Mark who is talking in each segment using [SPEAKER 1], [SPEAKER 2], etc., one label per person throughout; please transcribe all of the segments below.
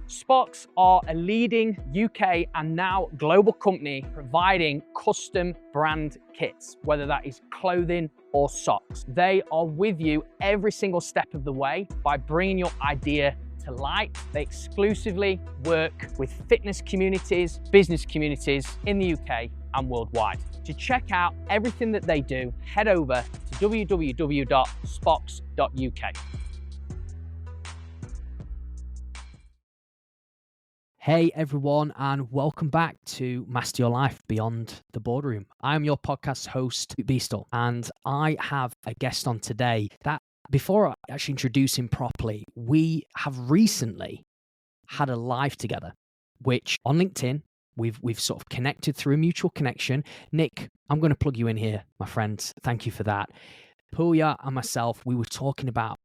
[SPEAKER 1] Spox are a leading UK and now global company providing custom brand kits, whether that is clothing or socks. They are with you every single step of the way by bringing your idea to light. They exclusively work with fitness communities, business communities in the UK and worldwide. To check out everything that they do, head over to www.spox.uk. Hey everyone, and welcome back to Master Your Life Beyond the Boardroom. I'm your podcast host, Beastall, and I have a guest on today that, before I actually introduce him properly, we have recently had a live together, which on LinkedIn, we've sort of connected through a mutual connection. Nick, I'm going to plug you in here, my friend. Thank you for that. Puya and myself, we were talking about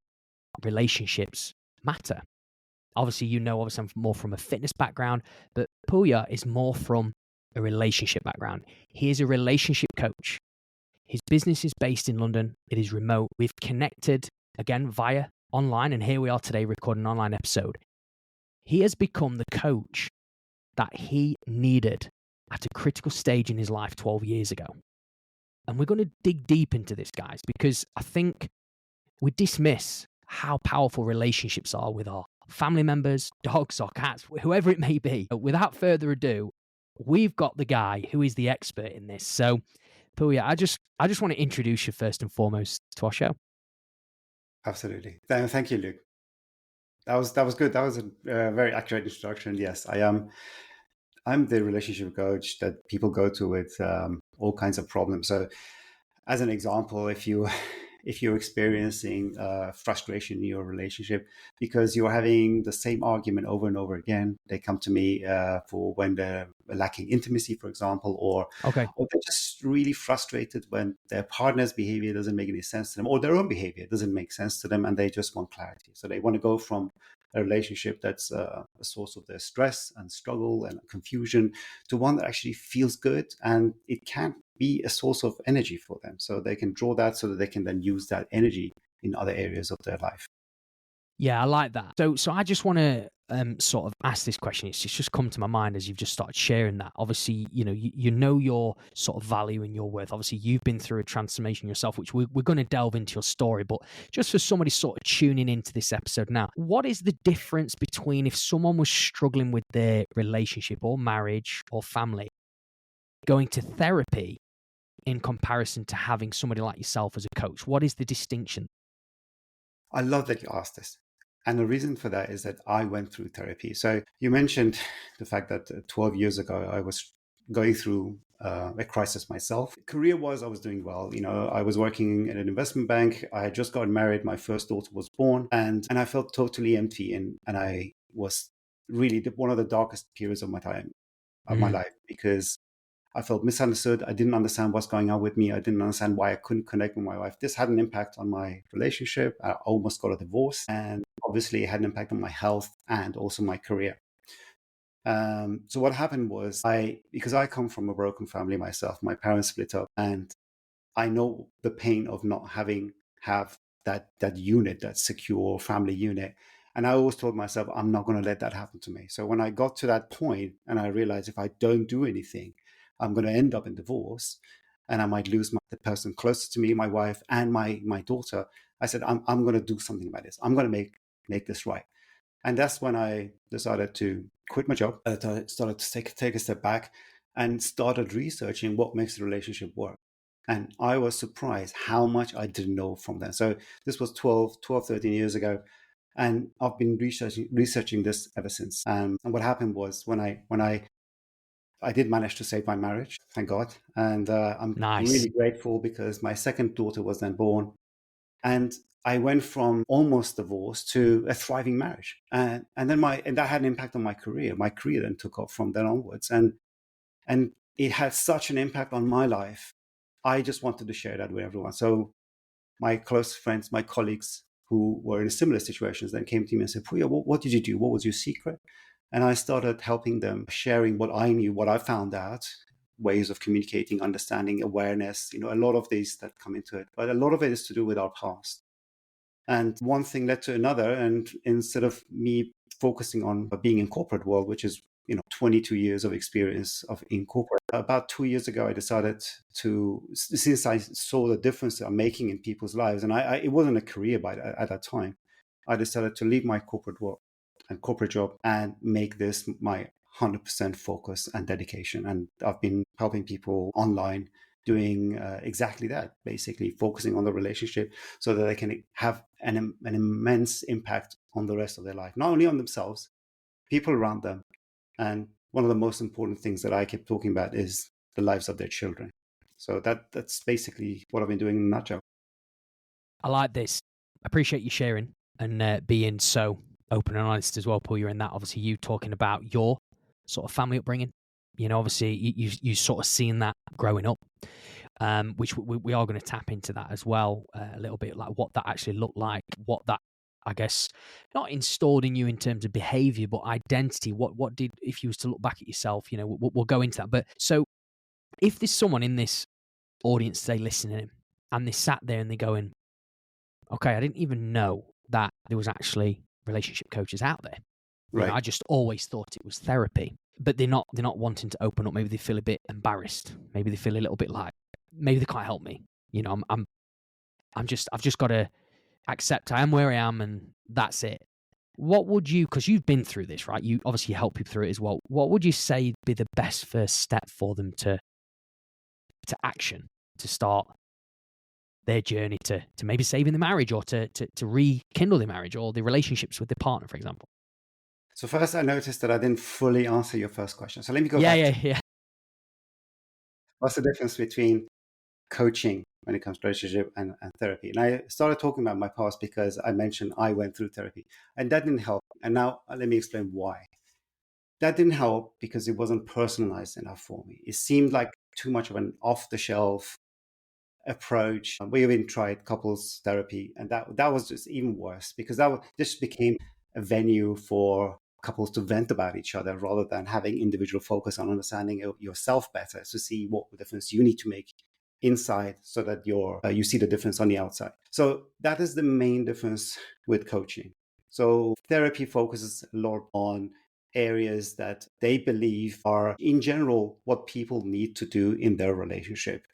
[SPEAKER 1] relationships matter. Obviously, I'm more from a fitness background, but Puya is more from a relationship background. He is a relationship coach. His business is based in London. It is remote. We've connected again via online, and here we are today recording an online episode. He has become the coach that he needed at a critical stage in his life 12 years ago. And we're going to dig deep into this, guys, because I think we dismiss how powerful relationships are with our family members, dogs or cats, whoever it may be. Without further ado, we've got the guy who is the expert in this. So, Puya, I just want to introduce you first and foremost to our show.
[SPEAKER 2] Absolutely. Thank you, Luke. That was good. That was a very accurate introduction. Yes, I'm the relationship coach that people go to with all kinds of problems. So, as an example, if you're experiencing frustration in your relationship because you're having the same argument over and over again, they come to me for when they're lacking intimacy, for example, or they're just really frustrated when their partner's behavior doesn't make any sense to them, or their own behavior doesn't make sense to them, and they just want clarity. So they want to go from a relationship that's a source of their stress and struggle and confusion to one that actually feels good, and it can be a source of energy for them. So they can draw that so that they can then use that energy in other areas of their life.
[SPEAKER 1] Yeah, I like that. So I just want to sort of ask this question. It's just come to my mind as you've just started sharing that. Obviously, you know your sort of value and your worth. Obviously, you've been through a transformation yourself, which we're going to delve into your story. But just for somebody sort of tuning into this episode now, what is the difference between if someone was struggling with their relationship or marriage or family, going to therapy in comparison to having somebody like yourself as a coach? What is the distinction?
[SPEAKER 2] I love that you asked this. And the reason for that is that I went through therapy. So you mentioned the fact that 12 years ago, I was going through a crisis myself. Career-wise, I was doing well. I was working in an investment bank. I had just gotten married. My first daughter was born. And I felt totally empty. And I was really one of the darkest periods of my life, because I felt misunderstood. I didn't understand what's going on with me. I didn't understand why I couldn't connect with my wife. This had an impact on my relationship. I almost got a divorce. And obviously it had an impact on my health and also my career. So what happened was because I come from a broken family myself, my parents split up, and I know the pain of not have that unit, that secure family unit. And I always told myself, I'm not going to let that happen to me. So when I got to that point and I realized if I don't do anything, I'm going to end up in divorce and I might lose the person closer to me, my wife and my daughter. I said, I'm going to do something about this. I'm going to make this right. And that's when I decided to quit my job. I started to take a step back and started researching what makes the relationship work. And I was surprised how much I didn't know from then. So this was 13 years ago. And I've been researching this ever since. And what happened was when I did manage to save my marriage, thank God. And I'm really grateful because my second daughter was then born. And I went from almost divorce to a thriving marriage. And then that had an impact on my career. My career then took off from then onwards. And it had such an impact on my life. I just wanted to share that with everyone. So my close friends, my colleagues who were in similar situations then came to me and said, Puya, what did you do? What was your secret? And I started helping them, sharing what I knew, what I found out, ways of communicating, understanding, awareness, a lot of these that come into it. But a lot of it is to do with our past. And one thing led to another. And instead of me focusing on being in corporate world, which is 22 years of experience in corporate. About 2 years ago, I decided to, since I saw the difference I'm making in people's lives, and it wasn't a career at that time, I decided to leave my corporate work and corporate job and make this my 100% focus and dedication. And I've been helping people online doing exactly that, basically focusing on the relationship so that they can have an immense impact on the rest of their life, not only on themselves, people around them. And one of the most important things that I keep talking about is the lives of their children. So that's basically what I've been doing in a nutshell.
[SPEAKER 1] I like this. I appreciate you sharing and being so open and honest as well, Puya, in that. Obviously, you talking about your sort of family upbringing. Obviously, you sort of seen that growing up, which we are going to tap into that as well a little bit, like what that actually looked like, what that, I guess, not installed in you in terms of behavior, but identity. What did, if you was to look back at yourself, we'll go into that. But so if there's someone in this audience today listening and they sat there and they're going, okay, I didn't even know that there was actually relationship coaches out there.
[SPEAKER 2] Right.
[SPEAKER 1] I just always thought it was therapy, but they're not wanting to open up. Maybe they feel a bit embarrassed. Maybe they feel a little bit like, maybe they can't help me. I've just got to accept I am where I am and that's it. What would you, because you've been through this, right? You obviously help people through it as well. What would you say would be the best first step for them to action, to start their journey to maybe saving the marriage or to rekindle the marriage or the relationships with their partner, for example?
[SPEAKER 2] So first, I noticed that I didn't fully answer your first question. So let me go
[SPEAKER 1] back.
[SPEAKER 2] Yeah. What's the difference between coaching when it comes to relationship and therapy? And I started talking about my past because I mentioned I went through therapy and that didn't help. And now let me explain why. That didn't help because it wasn't personalized enough for me. It seemed like too much of an off-the-shelf approach. We even tried couples therapy, and that was just even worse because this became a venue for couples to vent about each other rather than having individual focus on understanding yourself better to see what difference you need to make inside so that you see the difference on the outside. So that is the main difference with coaching. So therapy focuses a lot on areas that they believe are in general what people need to do in their relationship.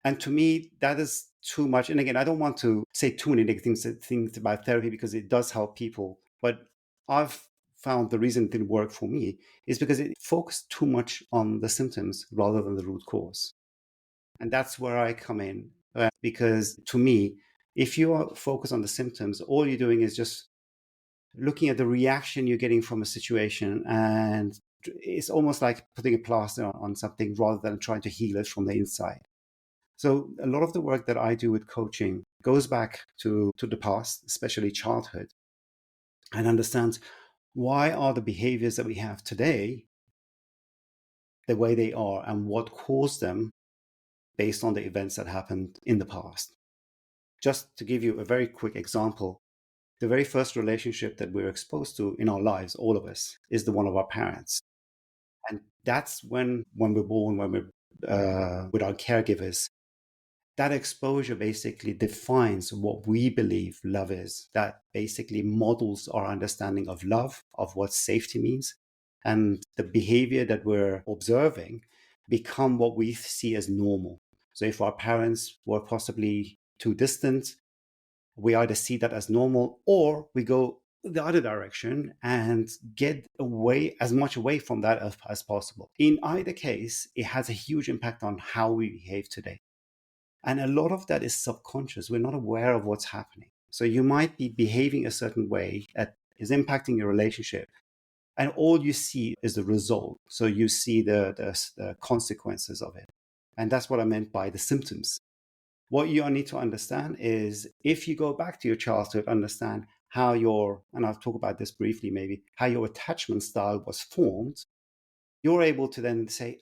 [SPEAKER 2] And to me, that is too much. And again, I don't want to say too many negative things about therapy because it does help people. But I've found the reason it didn't work for me is because it focused too much on the symptoms rather than the root cause. And that's where I come in. Because to me, if you are focused on the symptoms, all you're doing is just looking at the reaction you're getting from a situation. And it's almost like putting a plaster on something rather than trying to heal it from the inside. So a lot of the work that I do with coaching goes back to the past, especially childhood, and understands why are the behaviors that we have today the way they are and what caused them based on the events that happened in the past. Just to give you a very quick example, the very first relationship that we're exposed to in our lives, all of us, is the one of our parents. And that's when we're born, when we're with our caregivers. That exposure basically defines what we believe love is. That basically models our understanding of love, of what safety means. And the behavior that we're observing become what we see as normal. So if our parents were possibly too distant, we either see that as normal or we go the other direction and get as much away from that as possible. In either case, it has a huge impact on how we behave today. And a lot of that is subconscious. We're not aware of what's happening. So you might be behaving a certain way that is impacting your relationship. And all you see is the result. So you see the consequences of it. And that's what I meant by the symptoms. What you need to understand is if you go back to your childhood, understand how and I'll talk about this briefly maybe, how your attachment style was formed, you're able to then say,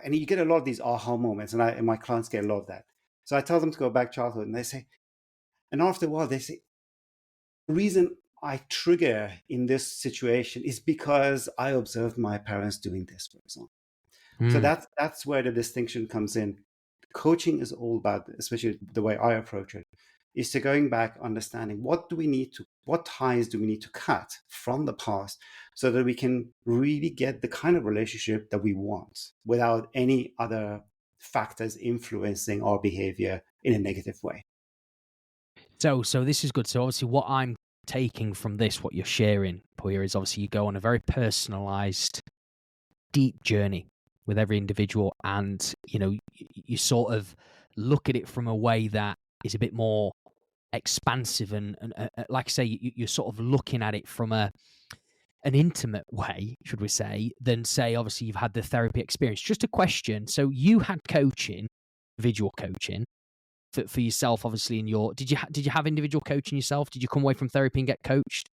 [SPEAKER 2] and you get a lot of these aha moments. And my clients get a lot of that. So I tell them to go back childhood and they say, and after a while they say, the reason I trigger in this situation is because I observed my parents doing this, for example. So that's where the distinction comes in. Coaching is all about, especially the way I approach it, is to going back, understanding what ties do we need to cut from the past so that we can really get the kind of relationship that we want without any other factors influencing our behavior in a negative way.
[SPEAKER 1] So this is good. So obviously, what I'm taking from this, what you're sharing, Puya, is obviously you go on a very personalized, deep journey with every individual, and you sort of look at it from a way that is a bit more expansive and like I say, you're sort of looking at it from an intimate way, should we say, than say obviously you've had the therapy experience. Just a question. So you had coaching, individual coaching for yourself, obviously. Did you have individual coaching yourself? Did you come away from therapy and get coached?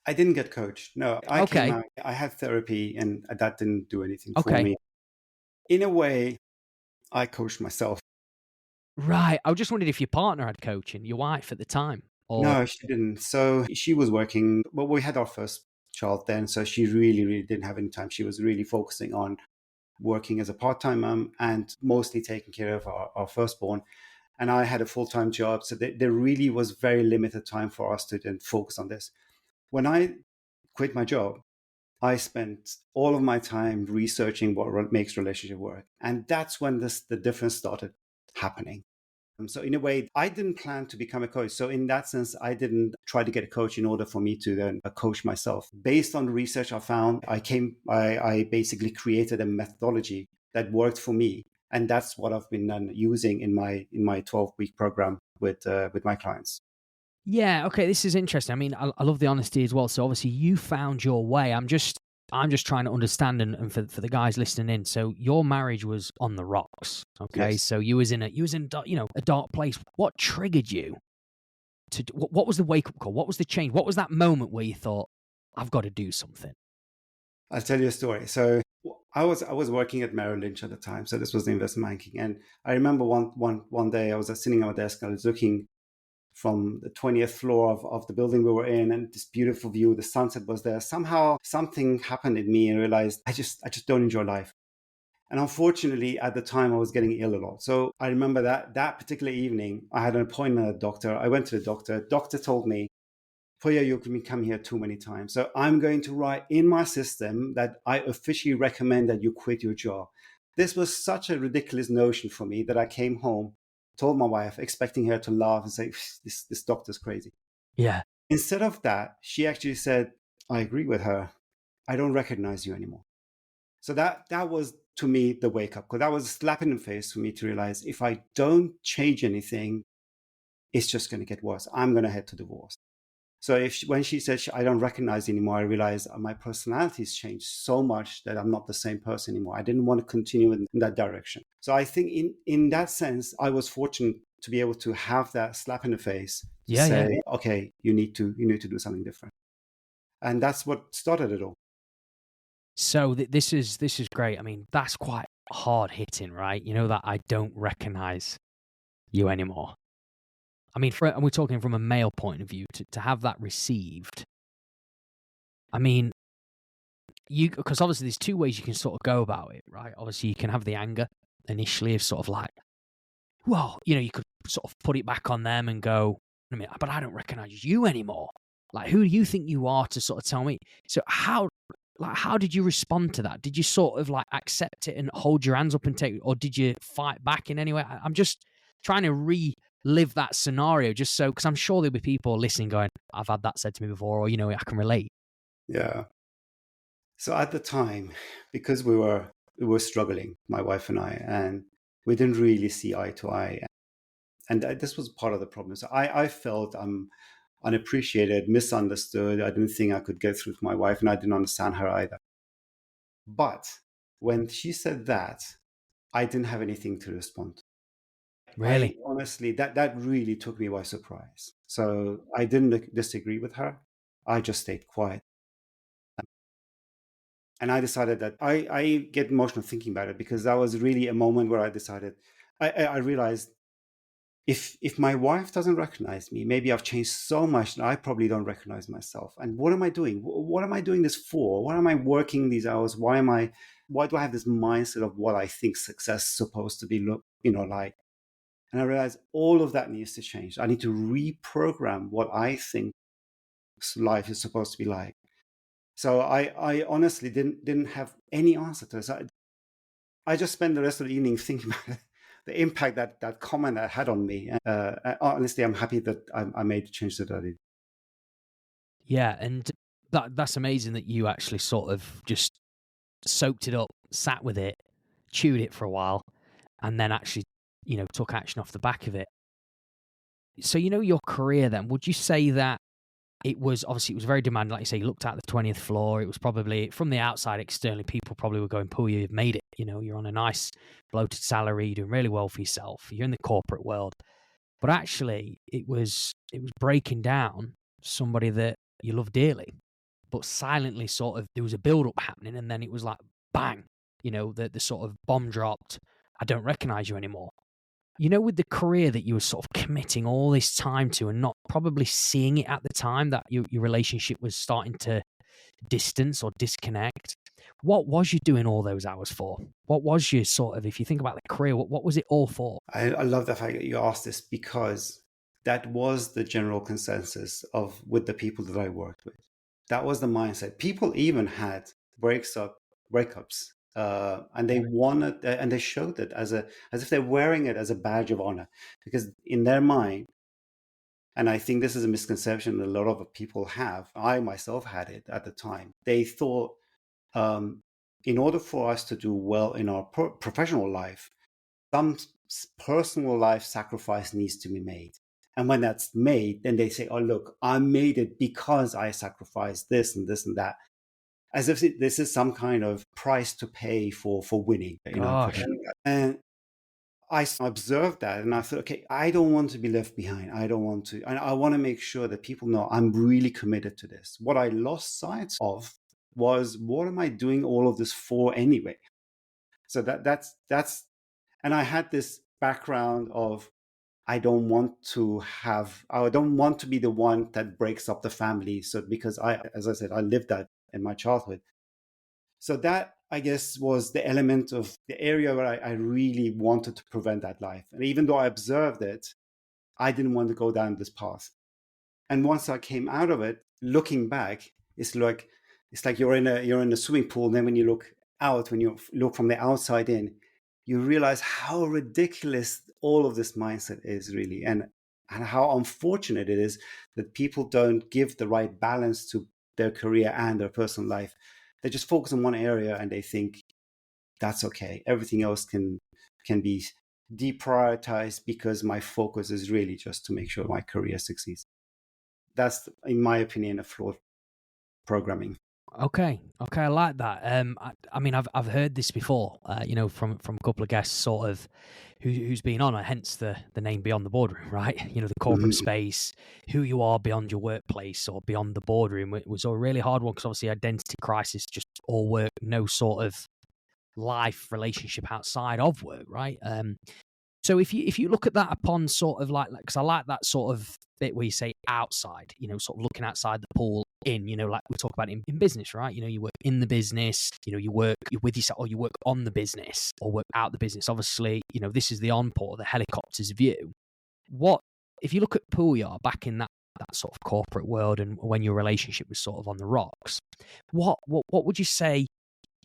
[SPEAKER 2] I didn't get coached. No, I came
[SPEAKER 1] Okay.
[SPEAKER 2] out, I had therapy, and that didn't do anything for
[SPEAKER 1] Okay.
[SPEAKER 2] me. In a way, I coached myself.
[SPEAKER 1] Right. I just wondered if your partner had coaching, your wife at the time, or
[SPEAKER 2] No, she didn't. So she was working, but we had our first child then. So she really, really didn't have any time. She was really focusing on working as a part-time mom and mostly taking care of our firstborn. And I had a full-time job. So there really was very limited time for us to then focus on this. When I quit my job, I spent all of my time researching what makes relationship work. And that's when the difference started happening. So in a way, I didn't plan to become a coach. So in that sense, I didn't try to get a coach in order for me to then coach myself. Based on the research I found, I basically created a methodology that worked for me. And that's what I've been using in my 12-week program with my clients.
[SPEAKER 1] yeah. Okay, this is interesting. I mean, I love the honesty as well. So obviously you found your way. I'm just trying to understand, and for the guys listening in. So your marriage was on the rocks. Okay,
[SPEAKER 2] Yes.
[SPEAKER 1] so you was in a dark place. What triggered you to what was the wake up call? What was the change? What was that moment where you thought, I've got to do something?
[SPEAKER 2] I'll tell you a story. So I was working at Merrill Lynch at the time. So this was the investment banking, and I remember one day I was sitting at my desk and I was looking from the 20th floor of the building we were in, and this beautiful view, the sunset was there. Somehow something happened in me and I realized I just don't enjoy life. And unfortunately, at the time, I was getting ill a lot. So I remember that particular evening, I had an appointment at a doctor. I went to the doctor. Doctor told me, Puya, you can come here too many times. So I'm going to write in my system that I officially recommend that you quit your job. This was such a ridiculous notion for me that I came home, told my wife, expecting her to laugh and say, this doctor's crazy.
[SPEAKER 1] Yeah.
[SPEAKER 2] Instead of that, she actually said, I agree with her. I don't recognize you anymore. So that was, to me, the wake up call. That was a slap in the face for me to realize if I don't change anything, it's just going to get worse. I'm going to head to divorce. So when she said I don't recognize anymore, I realized my personality has changed so much that I'm not the same person anymore. I didn't want to continue in that direction. So I think in that sense, I was fortunate to be able to have that slap in the face to say, okay, you need to do something different. And that's what started it all.
[SPEAKER 1] So this is great. I mean, that's quite hard hitting, right? You know, that I don't recognize you anymore. I mean, and we're talking from a male point of view, to have that received. I mean, because obviously there's two ways you can sort of go about it, right? Obviously you can have the anger initially of sort of like, well, you could sort of put it back on them and go, I mean, but I don't recognize you anymore. Like, who do you think you are to sort of tell me? So how did you respond to that? Did you sort of like accept it and hold your hands up and take, or did you fight back in any way? I'm just trying to relive that scenario just so, because I'm sure there'll be people listening going, I've had that said to me before, or, I can relate.
[SPEAKER 2] Yeah. So at the time, because we were struggling, my wife and I, and we didn't really see eye to eye. And this was part of the problem. So I felt I'm unappreciated, misunderstood. I didn't think I could get through to my wife, and I didn't understand her either. But when she said that, I didn't have anything to respond.
[SPEAKER 1] Really?
[SPEAKER 2] Honestly, that really took me by surprise. So I didn't disagree with her. I just stayed quiet. And I decided that I get emotional thinking about it, because that was really a moment where I decided, I realized if my wife doesn't recognize me, maybe I've changed so much that I probably don't recognize myself. And what am I doing? What am I doing this for? Why am I working these hours? Why do I have this mindset of what I think success is supposed to be like? And I realized all of that needs to change. I need to reprogram what I think life is supposed to be like. So I honestly didn't have any answer to this. I just spent the rest of the evening thinking about the impact that comment had on me. Honestly, I'm happy that I made the change that I did.
[SPEAKER 1] Yeah, and that's amazing that you actually sort of just soaked it up, sat with it, chewed it for a while, and then actually, took action off the back of it. So, your career then, would you say that it was very demanding? Like you say, you looked at the 20th floor. It was probably, from the outside, externally, people probably were going, Puya, you've made it. You're on a nice bloated salary, doing really well for yourself. You're in the corporate world. But actually, it was breaking down somebody that you love dearly, but silently sort of, there was a build-up happening, and then it was like, bang, the sort of bomb dropped. I don't recognize you anymore. With the career that you were sort of committing all this time to and not probably seeing it at the time, that your relationship was starting to distance or disconnect, what was you doing all those hours for? What was you sort of, if you think about the career, what was it all for?
[SPEAKER 2] I love the fact that you asked this, because that was the general consensus with the people that I worked with. That was the mindset. People even had breakups, and they wanted, and they showed it as if they're wearing it as a badge of honor, because in their mind, and I think this is a misconception that a lot of people have. I myself had it at the time. They thought, in order for us to do well in our professional life, some personal life sacrifice needs to be made. And when that's made, then they say, oh, look, I made it because I sacrificed this and this and that. As if this is some kind of price to pay for winning.
[SPEAKER 1] Gosh.
[SPEAKER 2] And I observed that, and I thought, okay, I don't want to be left behind. I don't want to, and I want to make sure that people know I'm really committed to this. What I lost sight of was, what am I doing all of this for anyway? So that's, and I had this background of, I don't want to be the one that breaks up the family. So because as I said, I lived that in my childhood. So that, I guess, was the element of the area where I really wanted to prevent that life. And even though I observed it, I didn't want to go down this path. And once I came out of it, looking back, it's like you're in a swimming pool, and then when you look out, when you look from the outside in, you realize how ridiculous all of this mindset is, really, and how unfortunate it is that people don't give the right balance to their career and their personal life. They just focus on one area, and they think that's okay. Everything else can be deprioritized, because my focus is really just to make sure my career succeeds. That's, in my opinion, a flawed programming.
[SPEAKER 1] Okay, I like that. I mean, I've heard this before. From a couple of guests, sort of, who's been on, hence the name Beyond the Boardroom, right? The corporate space, who you are beyond your workplace or beyond the boardroom. It was a really hard one, because obviously identity crisis, just all work, no sort of life relationship outside of work, right? So if you look at that upon sort of like, because I like that sort of bit where you say outside, sort of looking outside the pool in, like we talk about in business, right? You work in the business, you're with yourself, or you work on the business or work out the business. Obviously, this is the on-port, the helicopter's view. What, if you look at Puya back in that sort of corporate world, and when your relationship was sort of on the rocks, what would you say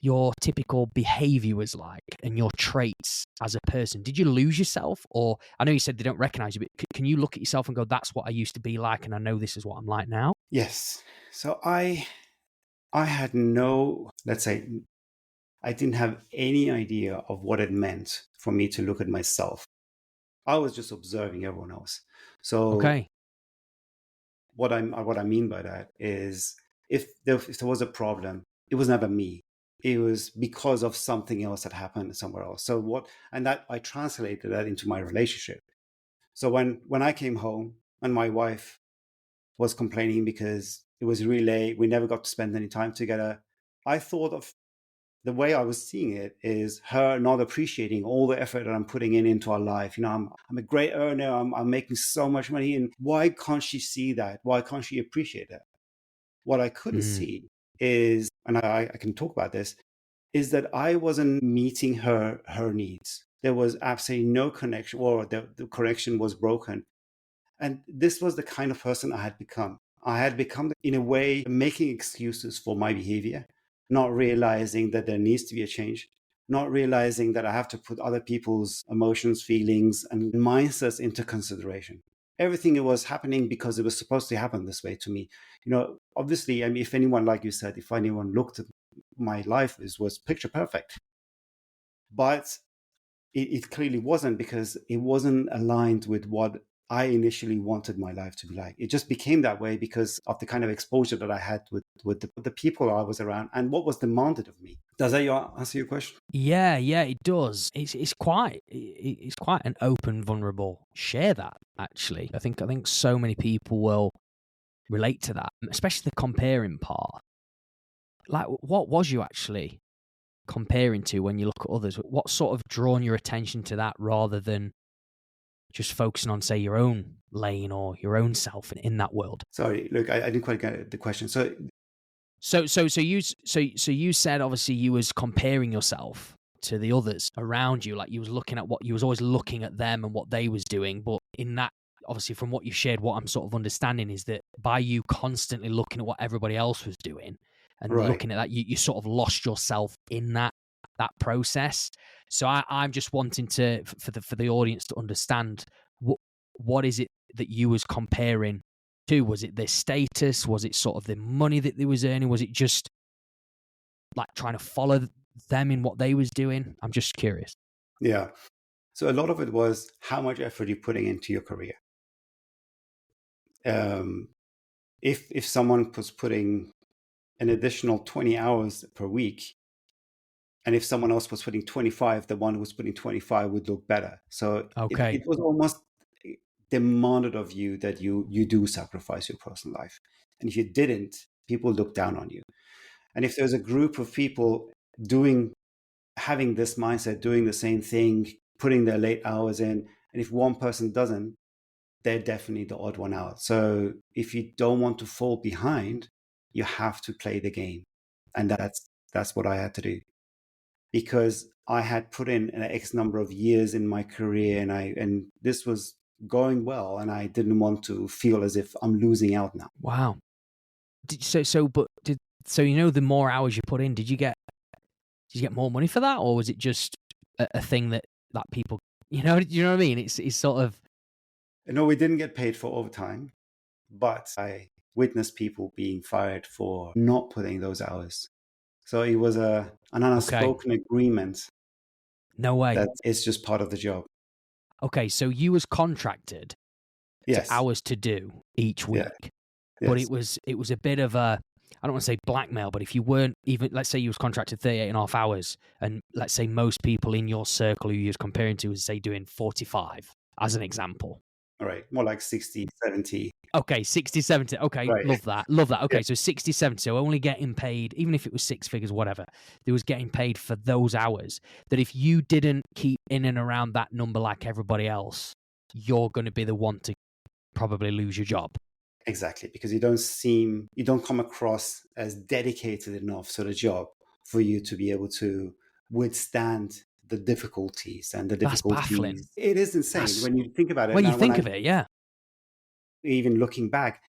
[SPEAKER 1] your typical behavior was like, and your traits as a person? Did you lose yourself? Or, I know you said they don't recognize you, but can you look at yourself and go, that's what I used to be like, and I know this is what I'm like now?
[SPEAKER 2] Yes. So I had no, let's say, I didn't have any idea of what it meant for me to look at myself. I was just observing everyone else. So
[SPEAKER 1] Okay.
[SPEAKER 2] what I mean by that is, if there was a problem, it was never me. It was because of something else that happened somewhere else. So and that I translated that into my relationship. So when I came home and my wife was complaining because it was really late, we never got to spend any time together, I thought of the way I was seeing it is her not appreciating all the effort that I'm putting into our life. I'm a great earner. I'm making so much money, and why can't she see that? Why can't she appreciate that? What I couldn't see is, and I can talk about this, is that I wasn't meeting her needs. There was absolutely no connection, or the connection was broken. And this was the kind of person I had become. I had become, in a way, making excuses for my behavior, not realizing that there needs to be a change, not realizing that I have to put other people's emotions, feelings, and mindsets into consideration. Everything was happening because it was supposed to happen this way to me. Obviously, I mean, if anyone, like you said, if anyone looked at my life, it was picture perfect. But it clearly wasn't, because it wasn't aligned with what I initially wanted my life to be like. It just became that way because of the kind of exposure that I had with the people I was around and what was demanded of me. Does that answer your question?
[SPEAKER 1] Yeah, it does. It's quite an open, vulnerable share, that actually. I think so many people will relate to that, especially the comparing part. Like, what was you actually comparing to when you look at others? What sort of drawn your attention to that rather than just focusing on, say, your own lane or your own self in that world?
[SPEAKER 2] Sorry, look, I didn't quite get the question.
[SPEAKER 1] So you said obviously you was comparing yourself to the others around you, like you was looking at what you was always looking at them and what they was doing. But in that, obviously, from what you shared, what I'm sort of understanding is that by you constantly looking at what everybody else was doing and
[SPEAKER 2] right.
[SPEAKER 1] looking at that, you sort of lost yourself in that process. So I'm just wanting to for the audience to understand what is it that you was comparing to? Was it their status? Was it sort of the money that they was earning? Was it just like trying to follow them in what they was doing? I'm just curious.
[SPEAKER 2] Yeah. So a lot of it was how much effort you're putting into your career. If someone was putting an additional 20 hours per week, and if someone else was putting 25, the one who was putting 25 would look better. So
[SPEAKER 1] Okay.
[SPEAKER 2] it was almost demanded of you that you do sacrifice your personal life. And if you didn't, people look down on you. And if there's a group of people having this mindset, doing the same thing, putting their late hours in, and if one person doesn't, they're definitely the odd one out. So if you don't want to fall behind, you have to play the game. And that's what I had to do, because I had put in an X number of years in my career, and this was going well, and I didn't want to feel as if I'm losing out now.
[SPEAKER 1] Wow. So the more hours you put in, did you get more money for that, or was it just a thing that people, you know what I mean? It's sort of.
[SPEAKER 2] No, we didn't get paid for overtime, but I witnessed people being fired for not putting those hours. So it was an unspoken agreement.
[SPEAKER 1] No way.
[SPEAKER 2] That it's just part of the job.
[SPEAKER 1] Okay, so you was contracted to hours to do each week, but it was a bit of a, I don't want to say blackmail, but if you weren't even, let's say you was contracted 38 and a half hours, and let's say most people in your circle who you was comparing to was, say, doing 45, as an example.
[SPEAKER 2] All right, more like 60, 70.
[SPEAKER 1] Okay, 60, 70. Okay, right. Love that. Okay, so 60, 70. So only getting paid, even if it was six figures, whatever, they was getting paid for those hours. That if you didn't keep in and around that number like everybody else, you're going to be the one to probably lose your job.
[SPEAKER 2] Exactly, because you don't come across as dedicated enough to the job for you to be able to withstand the difficulties and the difficulties.
[SPEAKER 1] That's baffling.
[SPEAKER 2] It is insane when you think about it.
[SPEAKER 1] When you think of it, yeah.
[SPEAKER 2] Even looking back.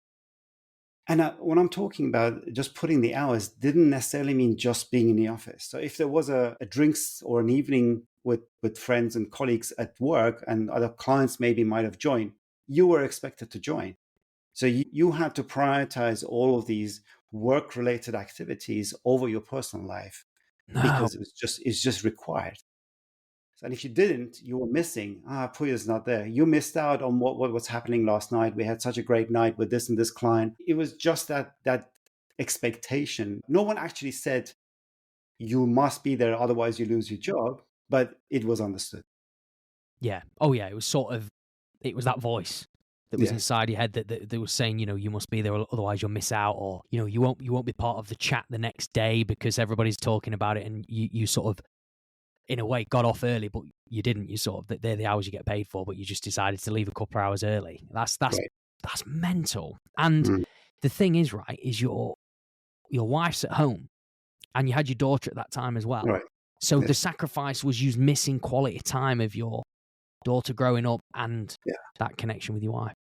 [SPEAKER 2] And when I'm talking about just putting the hours, didn't necessarily mean just being in the office. So if there was a drinks or an evening with friends and colleagues at work, and other clients maybe might have joined, you were expected to join. So you had to prioritize all of these work-related activities over your personal life, because it's just required. And if you didn't, you were missing. Puya's not there. You missed out on what was happening last night. We had such a great night with this and this client. It was just that expectation. No one actually said you must be there, otherwise you lose your job. But it was understood.
[SPEAKER 1] Yeah. Oh yeah. It was that voice that was inside your head that was saying, you must be there, otherwise you'll miss out, or you won't be part of the chat the next day because everybody's talking about it, and you sort of, in a way, got off early, but you didn't. You sort of, they're the hours you get paid for, but you just decided to leave a couple of hours early. That's mental. And the thing is, right, is your wife's at home, and you had your daughter at that time as well.
[SPEAKER 2] Right.
[SPEAKER 1] So the
[SPEAKER 2] Yes.
[SPEAKER 1] sacrifice was you missing quality time of your daughter growing up and
[SPEAKER 2] Yeah.
[SPEAKER 1] that connection with your wife.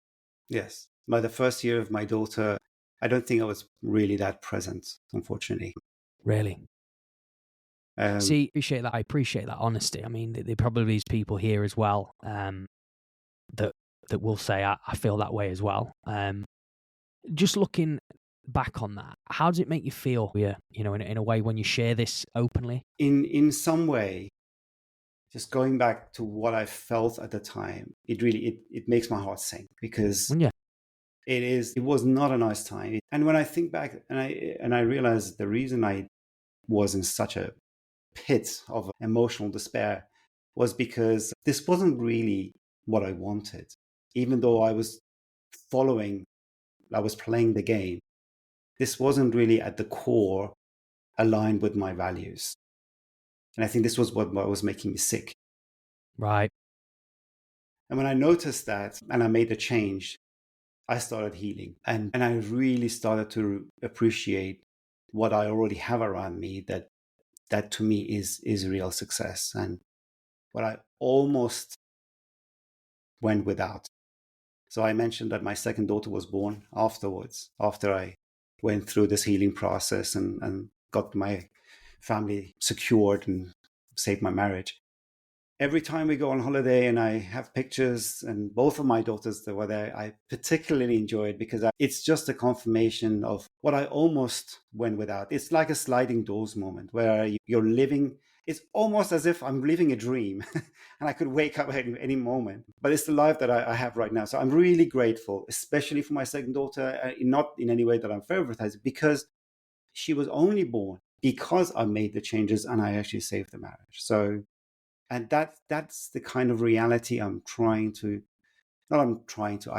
[SPEAKER 2] Yes. By the first year of my daughter, I don't think I was really that present, unfortunately.
[SPEAKER 1] Really?
[SPEAKER 2] Um,
[SPEAKER 1] See, appreciate that. I appreciate that honesty. I mean, there probably is people here as well that will say I feel that way as well. Just looking back on that, how does it make you feel? In a way when you share this openly.
[SPEAKER 2] in some way, just going back to what I felt at the time, it makes my heart sink, because
[SPEAKER 1] Yeah.
[SPEAKER 2] it was not a nice time. And when I think back and I realize the reason I was in such a pit of emotional despair was because this wasn't really what I wanted. Even though I was playing the game, this wasn't really at the core aligned with my values. And I think this was what was making me sick.
[SPEAKER 1] Right.
[SPEAKER 2] And when I noticed that and I made a change, I started healing. And I really started to appreciate what I already have around me, that to me is real success, and what I almost went without. So I mentioned that my second daughter was born afterwards, after I went through this healing process and got my family secured and saved my marriage. Every time we go on holiday and I have pictures, and both of my daughters that were there, I particularly enjoy it because it's just a confirmation of what I almost went without. It's like a sliding doors moment where you're living. It's almost as if I'm living a dream and I could wake up at any moment. But it's the life that I have right now. So I'm really grateful, especially for my second daughter, not in any way that I'm favoritizing, because she was only born because I made the changes and I actually saved the marriage. So, and that's the kind of reality I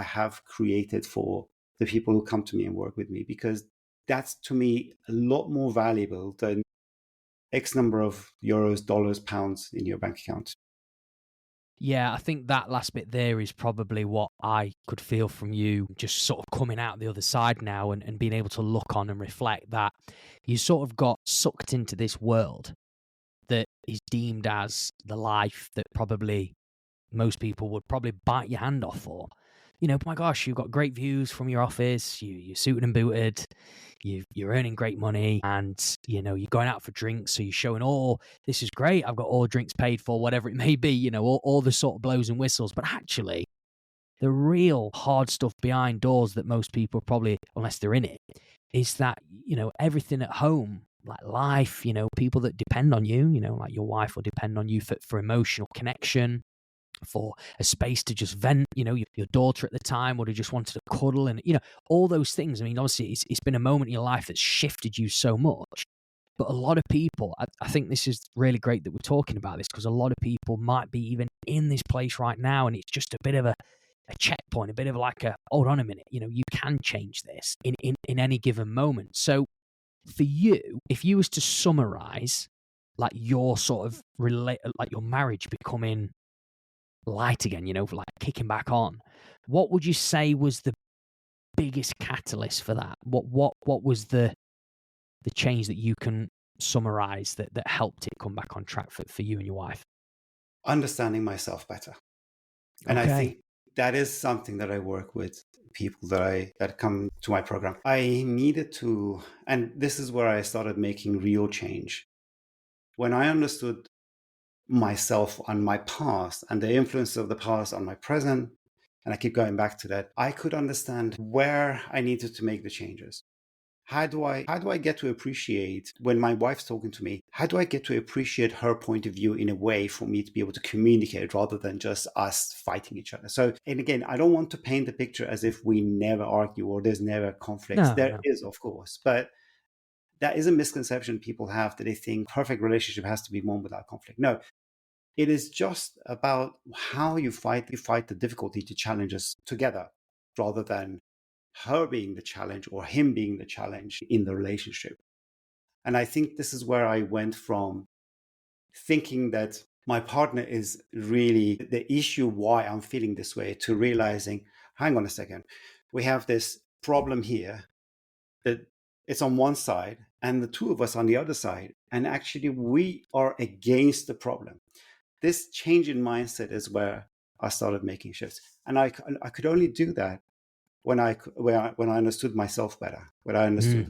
[SPEAKER 2] have created for the people who come to me and work with me, because that's, to me, a lot more valuable than X number of euros, dollars, pounds in your bank account.
[SPEAKER 1] Yeah, I think that last bit there is probably what I could feel from you, just sort of coming out the other side now and being able to look on and reflect that you sort of got sucked into this world that is deemed as the life that probably most people would probably bite your hand off for. My gosh, you've got great views from your office, you're suited and booted, you're earning great money, and, you're going out for drinks, so you're showing, oh, this is great, I've got all drinks paid for, whatever it may be, all the sort of blows and whistles. But actually, the real hard stuff behind doors that most people probably, unless they're in it, is that, everything at home, like life, people that depend on you, like your wife will depend on you for emotional connection, for a space to just vent. Your daughter at the time would have just wanted to cuddle, and all those things. I mean, obviously it's been a moment in your life that's shifted you so much. But a lot of people, I think this is really great that we're talking about this, because a lot of people might be even in this place right now, and it's just a bit of a checkpoint, a bit of like hold on a minute, you can change this in any given moment. So for you, if you was to summarize like your sort of like your marriage becoming light again, like kicking back on, what would you say was the biggest catalyst for that? What was the change that you can summarize that helped it come back on track for you and your wife?
[SPEAKER 2] Understanding myself better. And I
[SPEAKER 1] Okay.
[SPEAKER 2] think that is something that I work with people that come to my program. I needed to, and this is where I started making real change. When I understood myself and my past and the influence of the past on my present, and I keep going back to that, I could understand where I needed to make the changes. How do I get to appreciate, when my wife's talking to me, how do I get to appreciate her point of view in a way for me to be able to communicate rather than just us fighting each other? So, and again, I don't want to paint the picture as if we never argue or there's never conflicts.
[SPEAKER 1] No,
[SPEAKER 2] There
[SPEAKER 1] no.
[SPEAKER 2] is, of course, but that is a misconception people have, that they think perfect relationship has to be one without conflict. No, it is just about how you fight the difficulty to challenge us together, rather than her being the challenge or him being the challenge in the relationship. And I think this is where I went from thinking that my partner is really the issue why I'm feeling this way, to realizing, hang on a second, we have this problem here that it's on one side and the two of us on the other side. and actually we are against the problem. This change in mindset is where I started making shifts. And I could only do that when I understood myself better, when I understood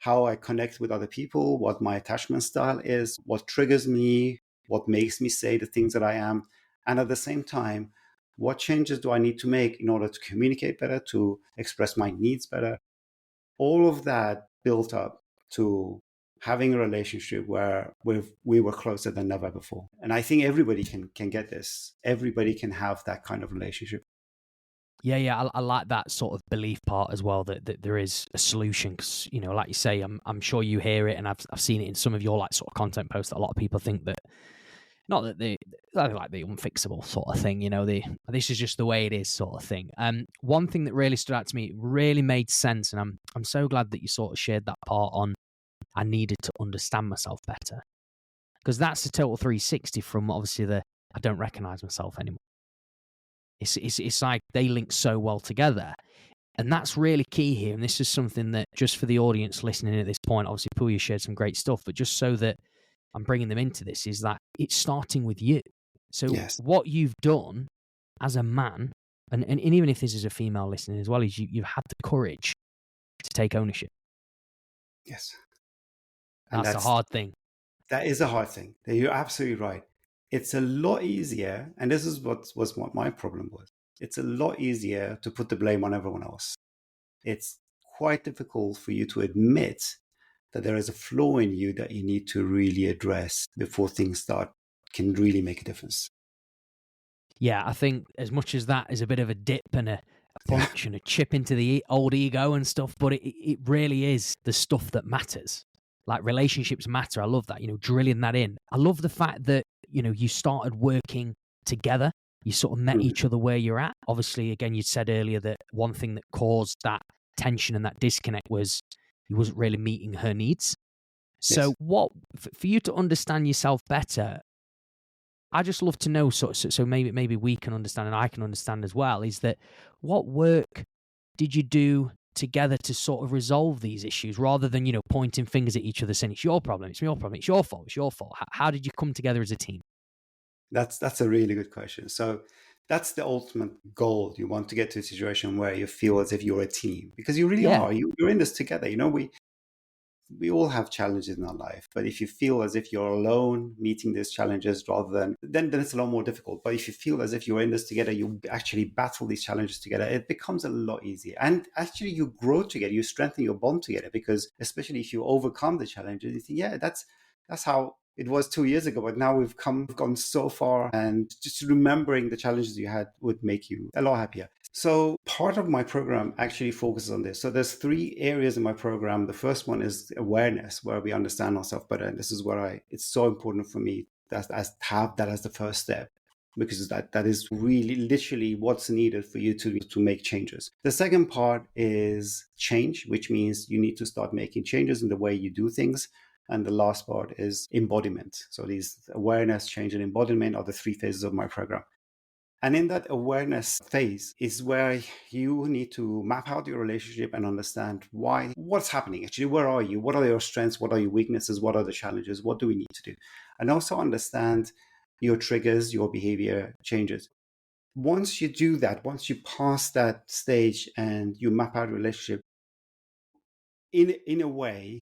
[SPEAKER 2] how I connect with other people, what my attachment style is, what triggers me, what makes me say the things that I am. And at the same time, what changes do I need to make in order to communicate better, to express my needs better? All of that built up to having a relationship where we were closer than ever before. And I think everybody can get this. Everybody can have that kind of relationship.
[SPEAKER 1] Yeah, I like that sort of belief part as well, that there is a solution. Because, like you say, I'm sure you hear it, and I've seen it in some of your like sort of content posts, that a lot of people think that, not that they're like the unfixable sort of thing, this is just the way it is sort of thing. One thing that really stood out to me, really made sense, and I'm so glad that you sort of shared that part on, I needed to understand myself better, because that's a total 360 from obviously the I don't recognize myself anymore. It's like they link so well together. And that's really key here. And this is something that, just for the audience listening at this point, obviously Puya shared some great stuff, but just so that I'm bringing them into this, is that it's starting with you. So
[SPEAKER 2] Yes.
[SPEAKER 1] what you've done as a man, and even if this is a female listening as well, is you've had the courage to take ownership.
[SPEAKER 2] Yes.
[SPEAKER 1] That's a hard thing.
[SPEAKER 2] That is a hard thing. You're absolutely right. It's a lot easier, and this is what my problem was. It's a lot easier to put the blame on everyone else. It's quite difficult for you to admit that there is a flaw in you that you need to really address before things can really make a difference.
[SPEAKER 1] Yeah, I think as much as that is a bit of a dip and a punch and a chip into the old ego and stuff, but it really is the stuff that matters. Like, relationships matter. I love that, drilling that in. I love the fact that, you started working together. You sort of met each other where you're at. Obviously, again, you said earlier that one thing that caused that tension and that disconnect was you wasn't really meeting her needs. So
[SPEAKER 2] Yes.
[SPEAKER 1] what, for you to understand yourself better, I just love to know, so maybe we can understand and I can understand as well, is that what work did you do together to sort of resolve these issues, rather than, pointing fingers at each other saying it's your problem, it's your problem, it's your fault, it's your fault? How did you come together as a team?
[SPEAKER 2] That's a really good question. So that's the ultimate goal. You want to get to a situation where you feel as if you're a team, because you really
[SPEAKER 1] Yeah.
[SPEAKER 2] are. You're in this together. We all have challenges in our life, but if you feel as if you're alone meeting these challenges, rather than then it's a lot more difficult. But if you feel as if you're in this together, you actually battle these challenges together, it becomes a lot easier. And actually you grow together, you strengthen your bond together, because especially if you overcome the challenges, you think, yeah, that's how it was 2 years ago, but now we've gone so far, and just remembering the challenges you had would make you a lot happier. So part of my program actually focuses on this. So there's 3 areas in my program. The first one is awareness, where we understand ourselves better. And this is where it's so important for me to have that as the first step, because that is really literally what's needed for you to make changes. The second part is change, which means you need to start making changes in the way you do things. And the last part is embodiment. So these awareness, change, and embodiment are the 3 phases of my program. And in that awareness phase is where you need to map out your relationship and understand what's happening. Actually, where are you? What are your strengths? What are your weaknesses? What are the challenges? What do we need to do? And also understand your triggers, your behavior changes. Once you do that, once you pass that stage and you map out a relationship, in a way,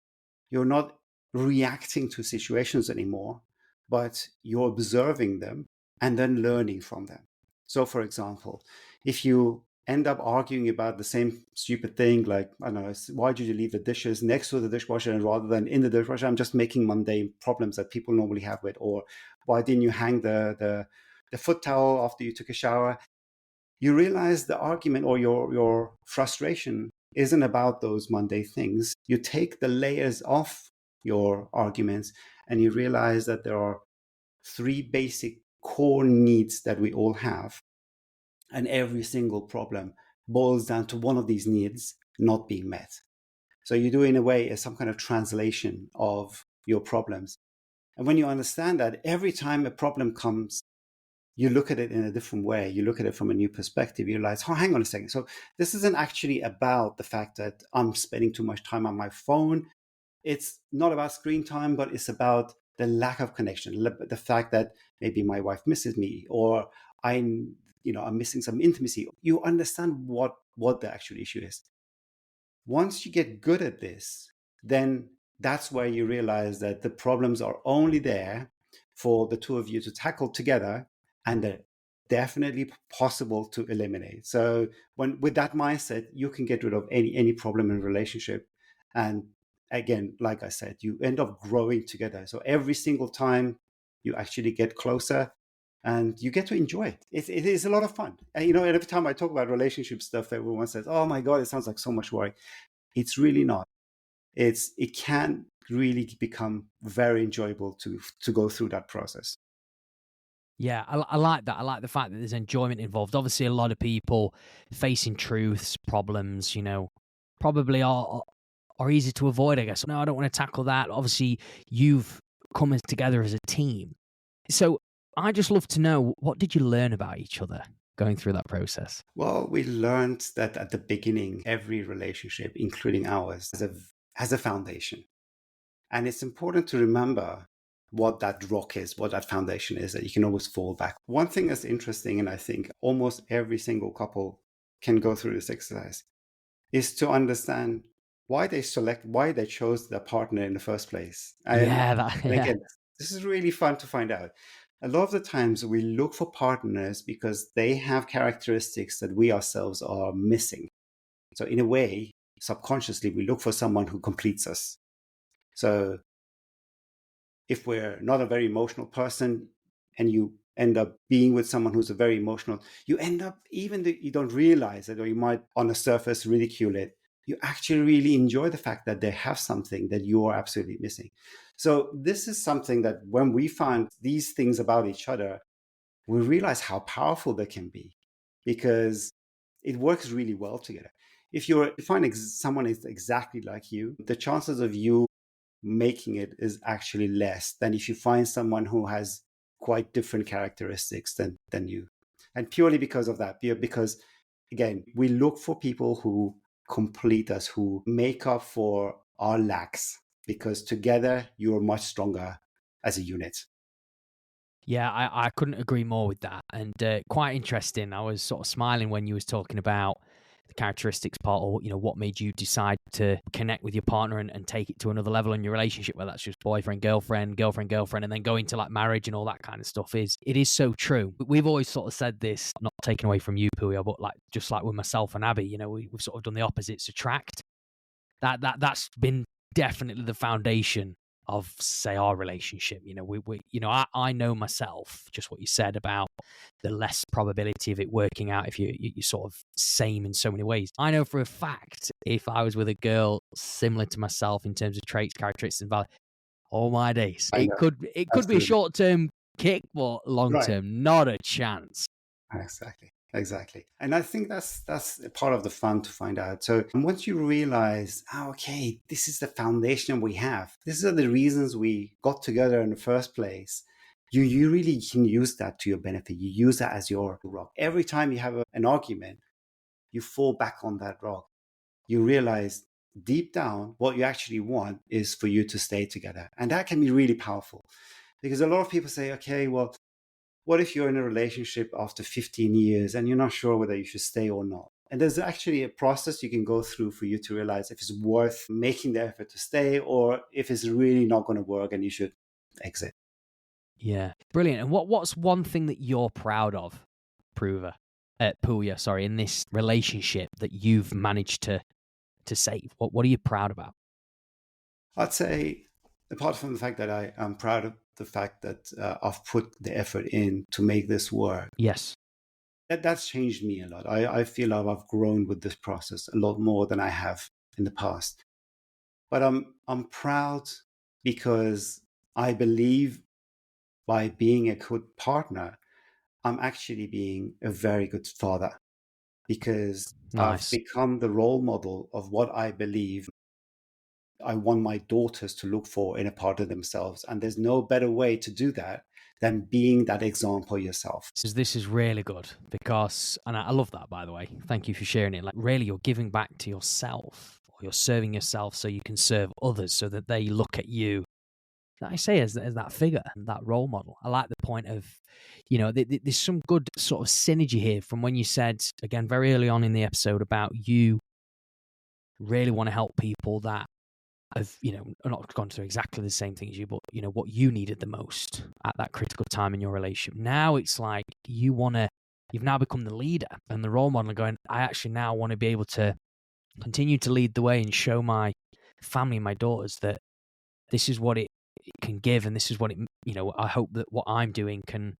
[SPEAKER 2] you're not reacting to situations anymore, but you're observing them and then learning from them. So, for example, if you end up arguing about the same stupid thing, like, I don't know, why did you leave the dishes next to the dishwasher and rather than in the dishwasher? I'm just making mundane problems that people normally have with. Or why didn't you hang the foot towel after you took a shower? You realize the argument or your frustration isn't about those mundane things. You take the layers off your arguments and you realize that there are 3 basic core needs that we all have. And every single problem boils down to one of these needs not being met. So you do, in a way, some kind of translation of your problems. And when you understand that, every time a problem comes, you look at it in a different way. You look at it from a new perspective. You realize, oh, hang on a second. So this isn't actually about the fact that I'm spending too much time on my phone. It's not about screen time, but it's about the lack of connection, the fact that maybe my wife misses me, or I'm, I'm missing some intimacy. You understand what the actual issue is. Once you get good at this, then that's where you realize that the problems are only there for the two of you to tackle together, and they're definitely possible to eliminate. So when with that mindset, you can get rid of any problem in a relationship. And again, like I said, you end up growing together. So every single time you actually get closer, and you get to enjoy it. It is a lot of fun. And, every time I talk about relationship stuff, everyone says, "Oh my God, it sounds like so much work." It's really not. It can really become very enjoyable to go through that process.
[SPEAKER 1] Yeah, I like that. I like the fact that there's enjoyment involved. Obviously, a lot of people facing truths, problems, probably are easy to avoid, I guess. No, I don't want to tackle that. Obviously, you've come together as a team. So I just love to know, what did you learn about each other going through that process?
[SPEAKER 2] Well, we learned that at the beginning, every relationship, including ours, has a foundation. And it's important to remember what that rock is, what that foundation is, that you can always fall back. One thing that's interesting, and I think almost every single couple can go through this exercise, is to understand why they chose their partner in the first place. And, and
[SPEAKER 1] Yeah.
[SPEAKER 2] again, this is really fun to find out. A lot of the times we look for partners because they have characteristics that we ourselves are missing. So in a way, subconsciously, we look for someone who completes us. So if we're not a very emotional person and you end up being with someone who's a very emotional, you end up, even though you don't realize it, or you might on the surface ridicule it, you actually really enjoy the fact that they have something that you are absolutely missing. So this is something that when we find these things about each other, we realize how powerful they can be, because it works really well together. If you find someone is exactly like you, the chances of you making it is actually less than if you find someone who has quite different characteristics than you. And purely because of that, because again, we look for people who complete us, who make up for our lacks, because together you're much stronger as a unit.
[SPEAKER 1] Yeah, I couldn't agree more with that. And quite interesting. I was sort of smiling when you was talking about the characteristics part, or, what made you decide to connect with your partner and take it to another level in your relationship, whether that's just boyfriend, girlfriend, and then going to like marriage and all that kind of stuff. It is so true. We've always sort of said this, not taken away from you, Puya, but like, just like with myself and Abby, we've sort of done the opposites attract. That's been definitely the foundation of, say, our relationship. I know myself, just what you said about the less probability of it working out if you're sort of same in so many ways. I know for a fact, if I was with a girl similar to myself in terms of traits, characteristics, and value, all my days,
[SPEAKER 2] I know.
[SPEAKER 1] it could be a
[SPEAKER 2] Absolutely.
[SPEAKER 1] short-term kick, but
[SPEAKER 2] Right.
[SPEAKER 1] long-term, not a chance.
[SPEAKER 2] Exactly. And I think that's a part of the fun to find out. So once you realize, okay, this is the foundation we have, these are the reasons we got together in the first place, you really can use that to your benefit. You use that as your rock. Every time you have an argument, you fall back on that rock. You realize deep down what you actually want is for you to stay together. And that can be really powerful, because a lot of people say, okay, well, what if you're in a relationship after 15 years and you're not sure whether you should stay or not? And there's actually a process you can go through for you to realize if it's worth making the effort to stay, or if it's really not going to work and you should exit.
[SPEAKER 1] Yeah, brilliant. And what's one thing that you're proud of, Puya, sorry, in this relationship that you've managed to save? What are you proud about?
[SPEAKER 2] I'd say, apart from the fact that I am proud of the fact that I've put the effort in to make this work,
[SPEAKER 1] Yes.
[SPEAKER 2] that's changed me a lot. I feel like I've grown with this process a lot more than I have in the past. But I'm proud because I believe by being a good partner, I'm actually being a very good father, because I've
[SPEAKER 1] Nice.
[SPEAKER 2] become the role model of what I believe I want my daughters to look for in a part of themselves. And there's no better way to do that than being that example yourself.
[SPEAKER 1] This is really good because, and I love that, by the way. Thank you for sharing it. Like, really, you're giving back to yourself or you're serving yourself so you can serve others, so that they look at you, like I say, as that figure, that role model. I like the point of, there's some good sort of synergy here from when you said, again, very early on in the episode, about you really want to help people that have, not gone through exactly the same thing as you, but, what you needed the most at that critical time in your relationship. Now it's like you've now become the leader and the role model, and going, I actually now want to be able to continue to lead the way and show my family, my daughters, that this is what it can give, and this is what it, I hope that what I'm doing can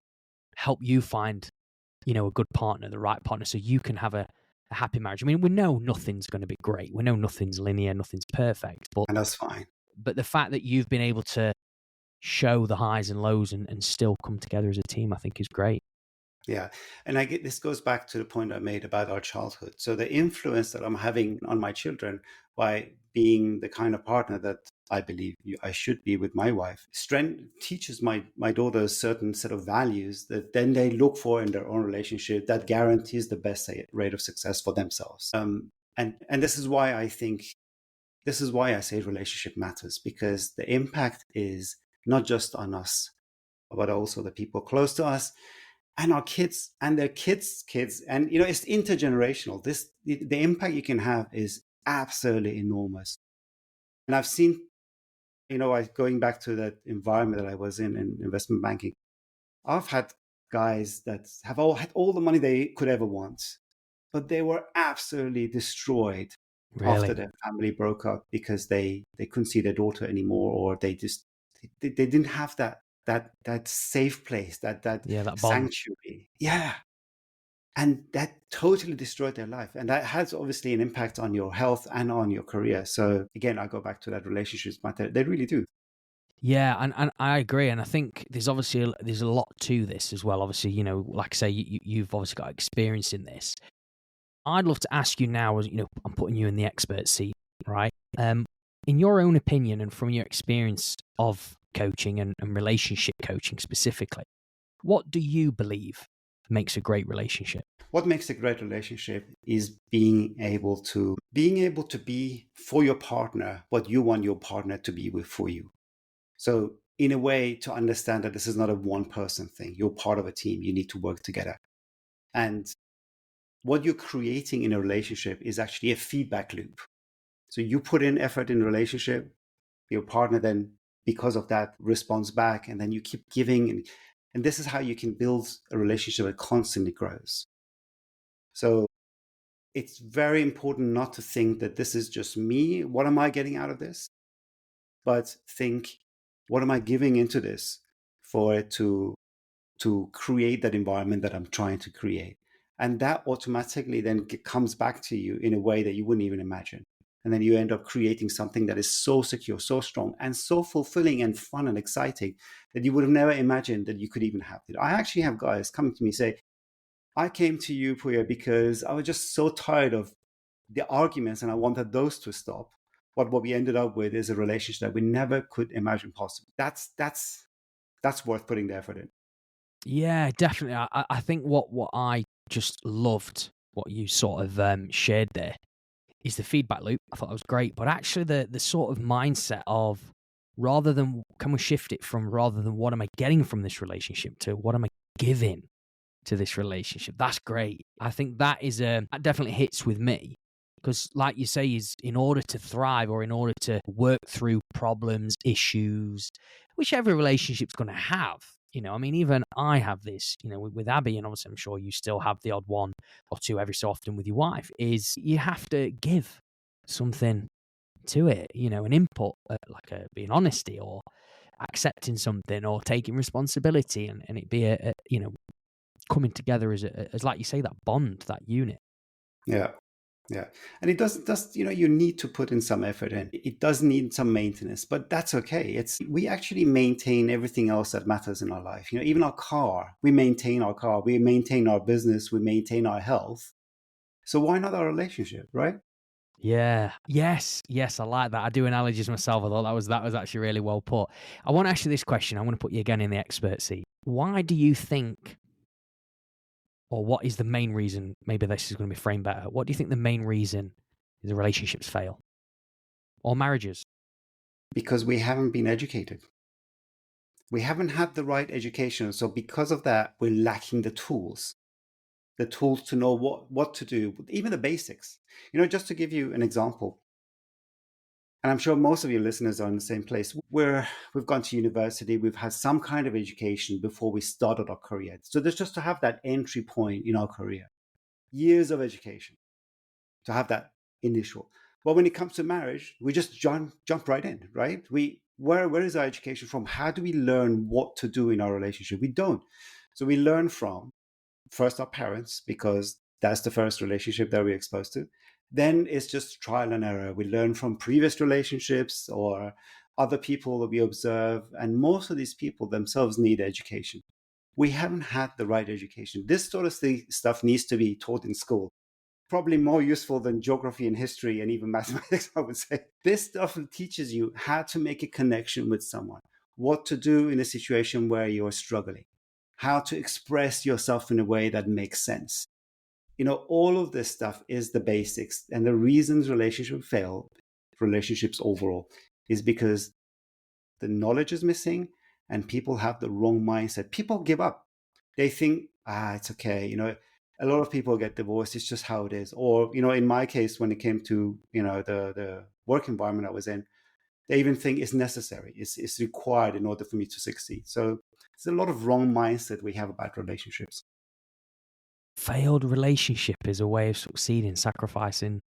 [SPEAKER 1] help you find, a good partner, the right partner, so you can have a happy marriage. I mean, we know nothing's going to be great. We know nothing's linear, nothing's perfect.
[SPEAKER 2] And that's fine.
[SPEAKER 1] But the fact that you've been able to show the highs and lows and still come together as a team, I think is great.
[SPEAKER 2] Yeah. And this goes back to the point I made about our childhood. So the influence that I'm having on my children by being the kind of partner that I believe I should be with my wife, teaches my daughter a certain set of values that then they look for in their own relationship that guarantees the best rate of success for themselves. And this is why I say relationship matters, because the impact is not just on us, but also the people close to us, and our kids and their kids. And, it's intergenerational. The impact you can have is absolutely enormous. And I've seen, going back to that environment that I was in investment banking, I've had guys that have had all the money they could ever want, but they were absolutely destroyed after their family broke up because they couldn't see their daughter anymore, or they didn't have that safe place, that sanctuary. Yeah. And that totally destroyed their life. And that has obviously an impact on your health and on your career. So again, I go back to that relationships matter. They really do.
[SPEAKER 1] Yeah, and I agree. And I think there's a lot to this as well. Obviously, like I say, you've obviously got experience in this. I'd love to ask you now, as I'm putting you in the expert seat, right? In your own opinion and from your experience of coaching and relationship coaching specifically, what do you believe makes a great relationship?
[SPEAKER 2] What makes a great relationship is being able to be for your partner what you want your partner to be for you. So in a way, to understand that this is not a one person thing. You're part of a team. You need to work together. And what you're creating in a relationship is actually a feedback loop. So you put in effort in a relationship, your partner then, because of that, responds back, and then you keep giving. And this is how you can build a relationship that constantly grows. So it's very important not to think that this is just me. What am I getting out of this? But think, what am I giving into this for it to create that environment that I'm trying to create? And that automatically then comes back to you in a way that you wouldn't even imagine. And then you end up creating something that is so secure, so strong, and so fulfilling and fun and exciting that you would have never imagined that you could even have it. I actually have guys coming to me say, I came to you, Puya, because I was just so tired of the arguments and I wanted those to stop. But what we ended up with is a relationship that we never could imagine possible. That's worth putting the effort in.
[SPEAKER 1] Yeah, definitely. I think what I just loved, what you sort of shared there, is the feedback loop. I thought that was great. But actually the sort of mindset of, can we shift it from rather than what am I getting from this relationship to what am I giving to this relationship? That's great. I think that definitely hits with me. Because like you say, is in order to thrive or in order to work through problems, issues, which every relationship's going to have, I mean, even I have this, with Abby, and obviously I'm sure you still have the odd one or two every so often with your wife, is you have to give something to it, an input, like being honesty or accepting something or taking responsibility, and it be coming together as like you say, that bond, that unit.
[SPEAKER 2] Yeah. Yeah. And it does, you need to put in some effort in. It does need some maintenance, but that's okay. We actually maintain everything else that matters in our life. Even our car, we maintain our car, we maintain our business, we maintain our health. So why not our relationship, right?
[SPEAKER 1] Yeah. Yes. I like that. I do analogies myself. I thought that was actually really well put. I want to ask you this question. I want to put you again in the expert seat. Why do you think, or what is the main reason, maybe this is going to be framed better, what do you think the main reason the relationships fail? or marriages?
[SPEAKER 2] Because we haven't been educated. We haven't had the right education. So because of that, we're lacking the tools to know what to do, even the basics. Just to give you an example, and I'm sure most of your listeners are in the same place, where we've gone to university, we've had some kind of education before we started our career. So there's just to have that entry point in our career, years of education, to have that initial. But when it comes to marriage, we just jump right in, right? Where is our education from? How do we learn what to do in our relationship? We don't. So we learn from first our parents, because that's the first relationship that we're exposed to. Then it's just trial and error. We learn from previous relationships or other people that we observe. And most of these people themselves need education. We haven't had the right education. This sort of stuff needs to be taught in school. Probably more useful than geography and history and even mathematics, I would say. This stuff teaches you how to make a connection with someone, what to do in a situation where you're struggling, how to express yourself in a way that makes sense. All of this stuff is the basics. And the reasons relationships fail, relationships overall, is because the knowledge is missing and people have the wrong mindset. People give up. They think, it's okay. A lot of people get divorced. It's just how it is. Or, in my case, when it came to, the work environment I was in, they even think it's necessary. It's required in order for me to succeed. So there's a lot of wrong mindset we have about relationships.
[SPEAKER 1] Failed relationship is a way of succeeding, sacrificing.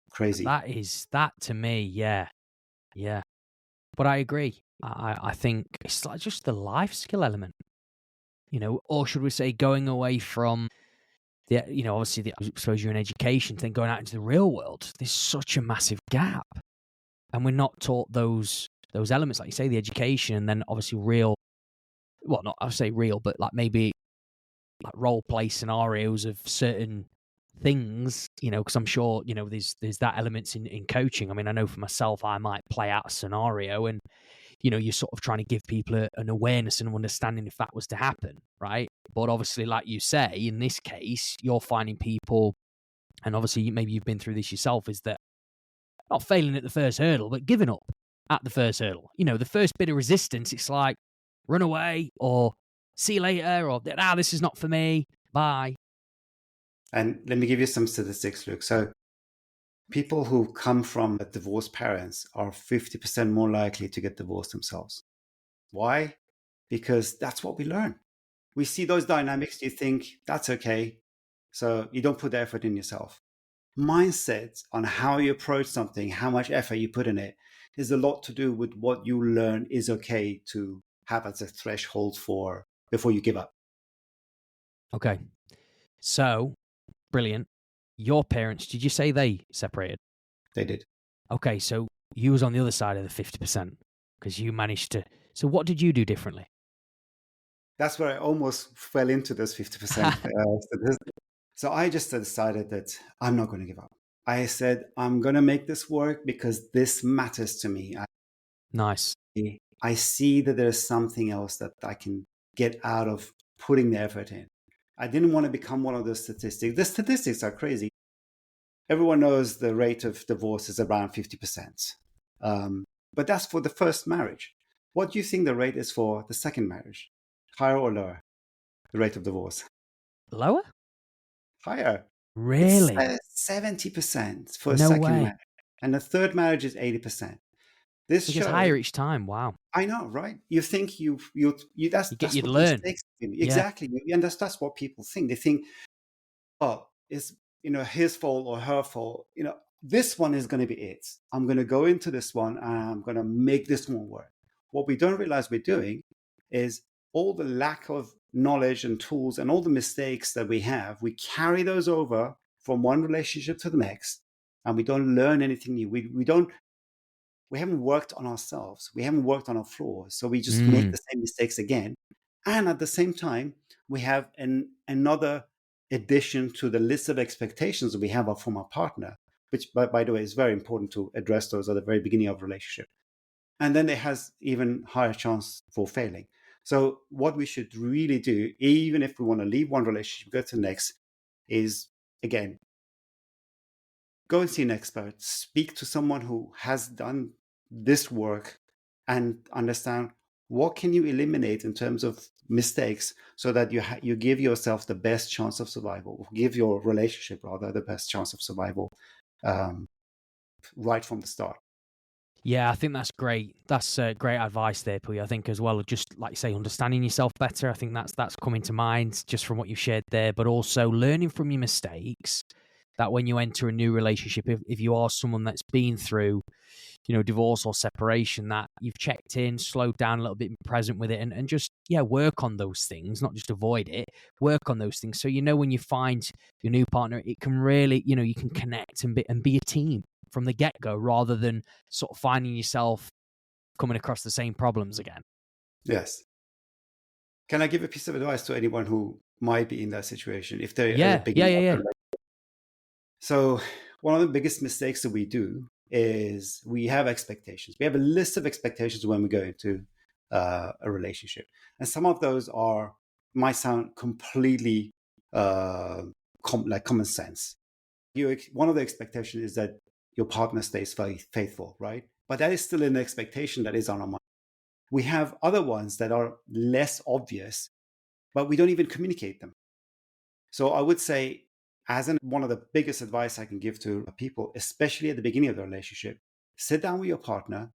[SPEAKER 2] Crazy.
[SPEAKER 1] That to me, yeah. But I agree. I think it's like just the life skill element, or should we say going away from the, obviously I suppose you're in education, then going out into the real world. There's such a massive gap, and we're not taught those elements, like you say, the education, and then obviously real. Well, not I say real, but like maybe like role play scenarios of certain things, because I'm sure, there's that elements in coaching. I mean, I know for myself, I might play out a scenario and, you're sort of trying to give people an awareness and understanding if that was to happen, right? But obviously, like you say, in this case, you're finding people, and obviously maybe you've been through this yourself, is that not failing at the first hurdle, but giving up at the first hurdle. The first bit of resistance, it's like run away or see you later or this is not for me. Bye.
[SPEAKER 2] And let me give you some statistics, Luke. So people who come from divorced parents are 50% more likely to get divorced themselves. Why? Because that's what we learn. We see those dynamics, you think that's okay. So you don't put the effort in yourself. Mindset on how you approach something, how much effort you put in it, is a lot to do with what you learn is okay to have as a threshold for before you give up.
[SPEAKER 1] Okay. So, brilliant. Your parents, did you say they separated?
[SPEAKER 2] They did.
[SPEAKER 1] Okay, so you was on the other side of the 50% because you managed to. So what did you do differently?
[SPEAKER 2] That's where I almost fell into this 50% statistic. So I just decided that I'm not going to give up. I said, I'm going to make this work because this matters to me.
[SPEAKER 1] Nice.
[SPEAKER 2] I see that there's something else that I can get out of putting the effort in. I didn't want to become one of those statistics. The statistics are crazy. Everyone knows the rate of divorce is around 50%. But that's for the first marriage. What do you think the rate is for the second marriage? Higher or lower? The rate of divorce?
[SPEAKER 1] Lower?
[SPEAKER 2] Higher.
[SPEAKER 1] Really?
[SPEAKER 2] It's 70% for a
[SPEAKER 1] No
[SPEAKER 2] second
[SPEAKER 1] way.
[SPEAKER 2] marriage. And the third marriage is 80%. This
[SPEAKER 1] It gets
[SPEAKER 2] shows.
[SPEAKER 1] higher each time. Wow.
[SPEAKER 2] I know, right? You think you that's
[SPEAKER 1] You'd
[SPEAKER 2] what the
[SPEAKER 1] learn.
[SPEAKER 2] mistakes do.
[SPEAKER 1] Yeah.
[SPEAKER 2] Exactly. And that's what people think. They think, oh, it's his fault or her fault. This one is going to be it. I'm going to go into this one and I'm going to make this one work. What we don't realize we're doing is all the lack of knowledge and tools and all the mistakes that we have, we carry those over from one relationship to the next, and we don't learn anything new. We haven't worked on ourselves. We haven't worked on our flaws. So we just make the same mistakes again. And at the same time, we have another addition to the list of expectations that we have from our partner, which, by the way, is very important to address those at the very beginning of a relationship. And then it has even higher chance for failing. So what we should really do, even if we want to leave one relationship, go to the next, is, again, go and see an expert, speak to someone who has done this work and understand what can you eliminate in terms of mistakes so that you give yourself the best chance of survival, give your relationship rather the best chance of survival um, right from the start.
[SPEAKER 1] Yeah, I think that's great. That's great advice there, Puya. I think as well, just like you say, understanding yourself better. I think that's coming to mind just from what you've shared there, but also learning from your mistakes. That when you enter a new relationship, if you are someone that's been through, divorce or separation, that you've checked in, slowed down a little bit, present with it, and just, work on those things, not just avoid it, work on those things. So, when you find your new partner, it can really, you can connect and be a team from the get-go rather than sort of finding yourself coming across the same problems again.
[SPEAKER 2] Yes. Can I give a piece of advice to anyone who might be in that situation if they're at the
[SPEAKER 1] Yeah.
[SPEAKER 2] beginning of their life? So one of the biggest mistakes that we do is we have expectations. We have a list of expectations when we go into a relationship. And some of those might sound completely like common sense. One of the expectations is that your partner stays faithful, right? But that is still an expectation that is on our mind. We have other ones that are less obvious, but we don't even communicate them. So I would say, one of the biggest advice I can give to people, especially at the beginning of the relationship, sit down with your partner.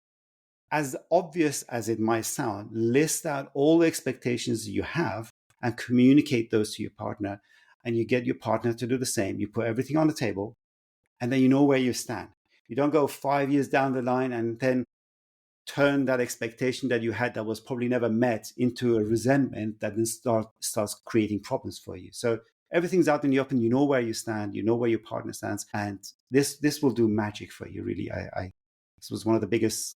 [SPEAKER 2] As obvious as it might sound, list out all the expectations you have and communicate those to your partner. And you get your partner to do the same. You put everything on the table, and then you know where you stand. You don't go 5 years down the line and then turn that expectation that you had that was probably never met into a resentment that then starts creating problems for you. So everything's out in the open. You know where you stand. You know where your partner stands, and this will do magic for you. Really, this was one of the biggest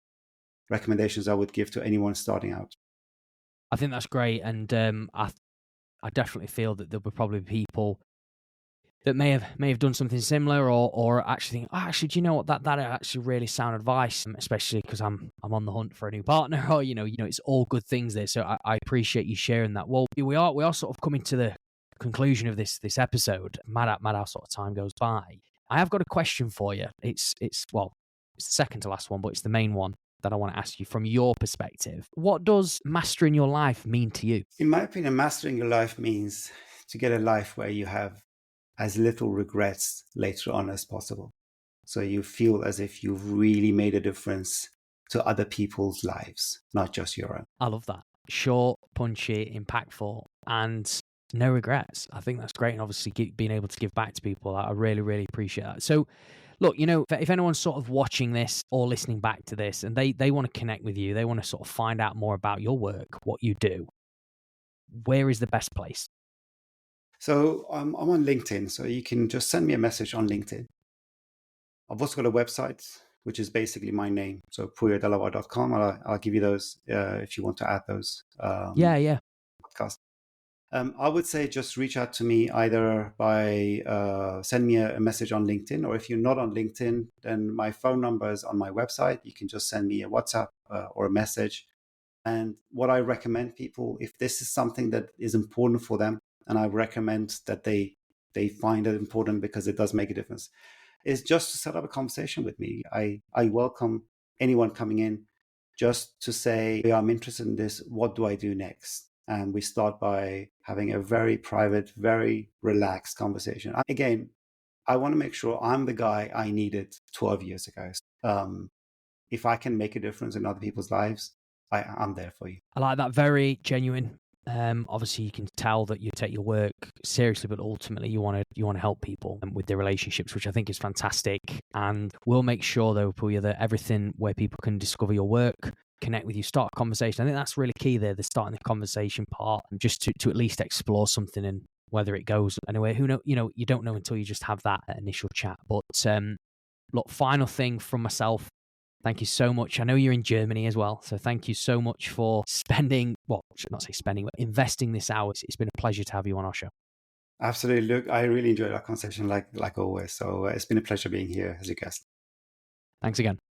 [SPEAKER 2] recommendations I would give to anyone starting out.
[SPEAKER 1] I think that's great, and I definitely feel that there'll be probably people that may have done something similar, or actually think, actually, do you know what, that actually really sound advice, especially because I'm on the hunt for a new partner, or it's all good things there. So I appreciate you sharing that. Well, we are sort of coming to the conclusion of this episode. Mad how sort of time goes by. I have got a question for you. It's the second to last one, but it's the main one that I want to ask you from your perspective. What does mastering your life mean to you?
[SPEAKER 2] In my opinion, mastering your life means to get a life where you have as little regrets later on as possible. So you feel as if you've really made a difference to other people's lives, not just your own.
[SPEAKER 1] I love that. Short, punchy, impactful, and no regrets. I think that's great. And obviously being able to give back to people, I really, really appreciate that. So look, if anyone's sort of watching this or listening back to this and they want to connect with you, they want to sort of find out more about your work, what you do, where is the best place?
[SPEAKER 2] So I'm on LinkedIn, so you can just send me a message on LinkedIn. I've also got a website, which is basically my name. So puyadelavar.com. I'll give you those if you want to add those.
[SPEAKER 1] Yeah.
[SPEAKER 2] Podcast. I would say just reach out to me either by send me a message on LinkedIn, or if you're not on LinkedIn, then my phone number is on my website. You can just send me a WhatsApp or a message. And what I recommend people, if this is something that is important for them, and I recommend that they find it important because it does make a difference, is just to set up a conversation with me. I welcome anyone coming in just to say, I'm interested in this. What do I do next? And we start by having a very private, very relaxed conversation. Again, I want to make sure I'm the guy I needed 12 years ago. If I can make a difference in other people's lives, I'm there for you.
[SPEAKER 1] I like that. Very genuine. Obviously, you can tell that you take your work seriously, but ultimately, you want to help people with their relationships, which I think is fantastic. And we'll make sure, though, Puya, that everything where people can discover your work, connect with you, start a conversation. I think that's really key there. The starting the conversation part, just to at least explore something, and whether it goes anywhere, who know, you don't know until you just have that initial chat. But look, final thing from myself. Thank you so much. I know you're in Germany as well, so thank you so much for spending, well, I should not say spending, but investing this hour. It's been a pleasure to have you on our show.
[SPEAKER 2] Absolutely. Look, I really enjoyed our conversation like always. So it's been a pleasure being here as a guest.
[SPEAKER 1] Thanks again.